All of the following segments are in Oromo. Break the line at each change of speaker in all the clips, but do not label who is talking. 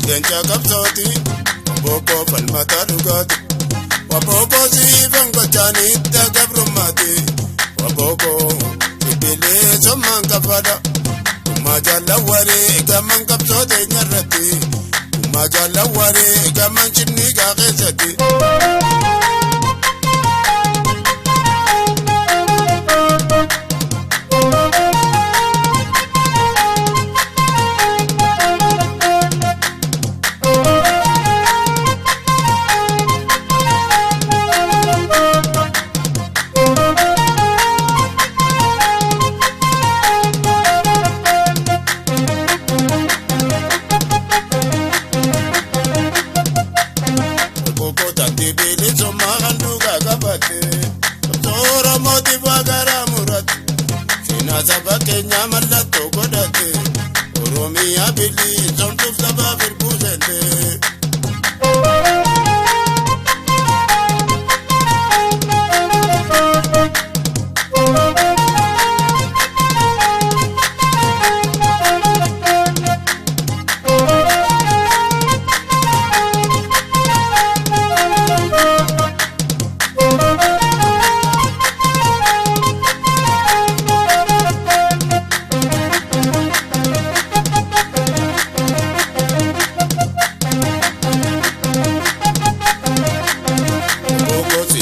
Leenca qabsooti bookoo falmata dhugaati wabookoo siifan gochaanitti gabrummaati wabookoo bibbilee sommaan kafadha kummaa jaalawwaree gaman qabsoote nyarratti kummaa jaalawwaree gaman chinnii gaaqeessatti. Saba Kenya mallattoo godhate Oromiyaa bilii somtuuf saba firbuusente.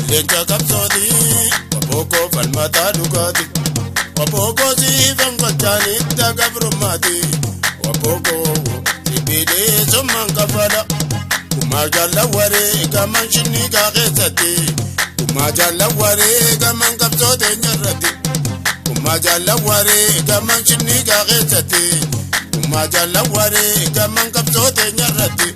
Leenca qabsooti wabookoo falmata dhugaati wabookoo siifan gochaanitti gabrummaati wabookoo bibbilee sommaan kafadha kummaa jaalawwaree gaman chinnii gaaqeessatti kummaa jaalawwaree gaman qabsoote nyarratti kummaa jaalawwaree gaman chinnii gaaqeessatti kummaa jaalawwaree gaman qabsoote nyarratti.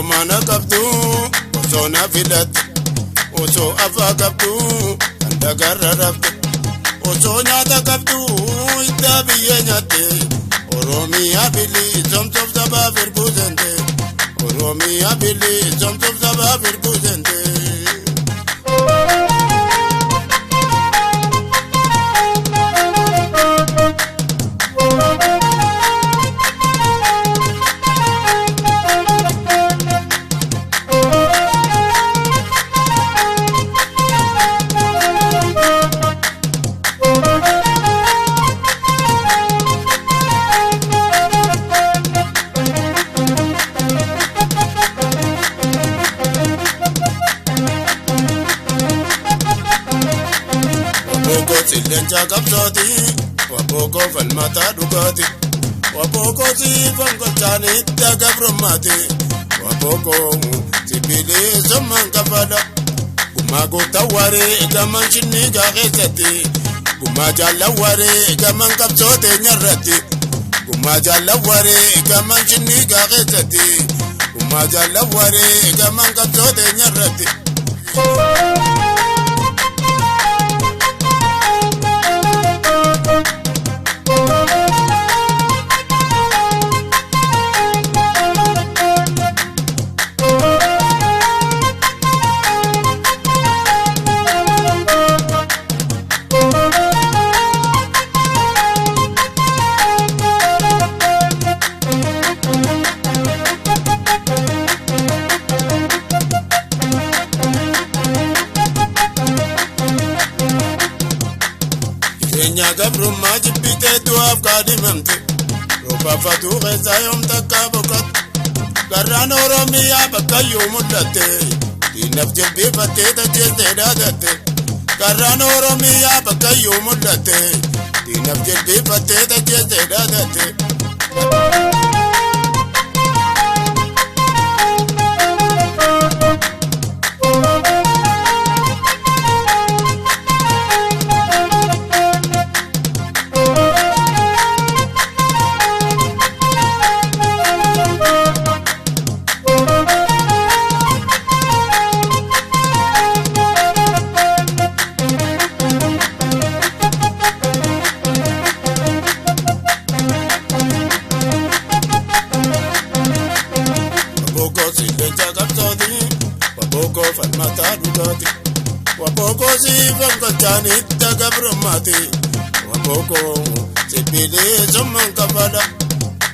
Mana qabdu osoo na filatte osoo afaa qabdu kan dagarra rafte osoo nyaata qabdu itti biyyee nyaatte Oromiyaa bilii somtuuf saba firbuusente Oromiyaa bilii somtuuf saba firbuusente. Leenca qabsooti wabookoo falmata dhugaati wabookoo siifan gochaanitti gabrummaati wabookoo bibbilee sommaan kafadha kummaa gootawwaree gaman chinnii gaaqeessatti kummaa jaalawwaree gaman qabsoote nyarratti kummaa jaalawwaree gaman chinnii gaaqeessatti kummaa jaalawwaree gaman qabsoote nyarratti. jireenya gabrummaa jibbitee du'aaf kaadhimamte roobafatu keessa yoom takka boqotte garraan Oromiyaa bakkayyuu mul'atte diinaf jilbeeffattee tacheessee dhaadatte garraan Oromiyaa bakkayyuu mul'atte diinaf jilbeeffattee tacheessee dhaadatte. Waboko falmata dugati waboko sifan kalchanita gabrumati waboko sibile somman kafada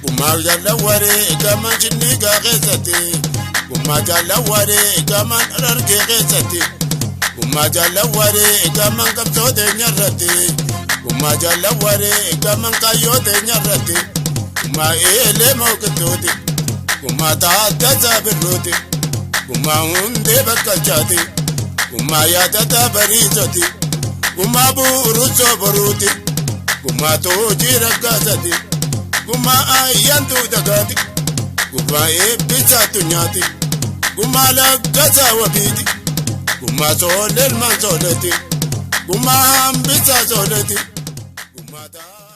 kumal jalla ware gaman jinni ga gesati kumal jalla ware gaman ararge gesati kumal jalla ware gaman kapsote nyarati kumal jalla ware gaman kayote nyarati kuma ele mokototi kuma ta zabiroti kuma hunde bakkalchati kuma yaadata bariisoti kuma buruso boruuti kuma toojii raggaasati kuma ayyantu dagaati kuma eebbisaatu nyaati kuma laggasa wabiiti kuma soolelman sooleti kuma hambisa sooleti kuma taa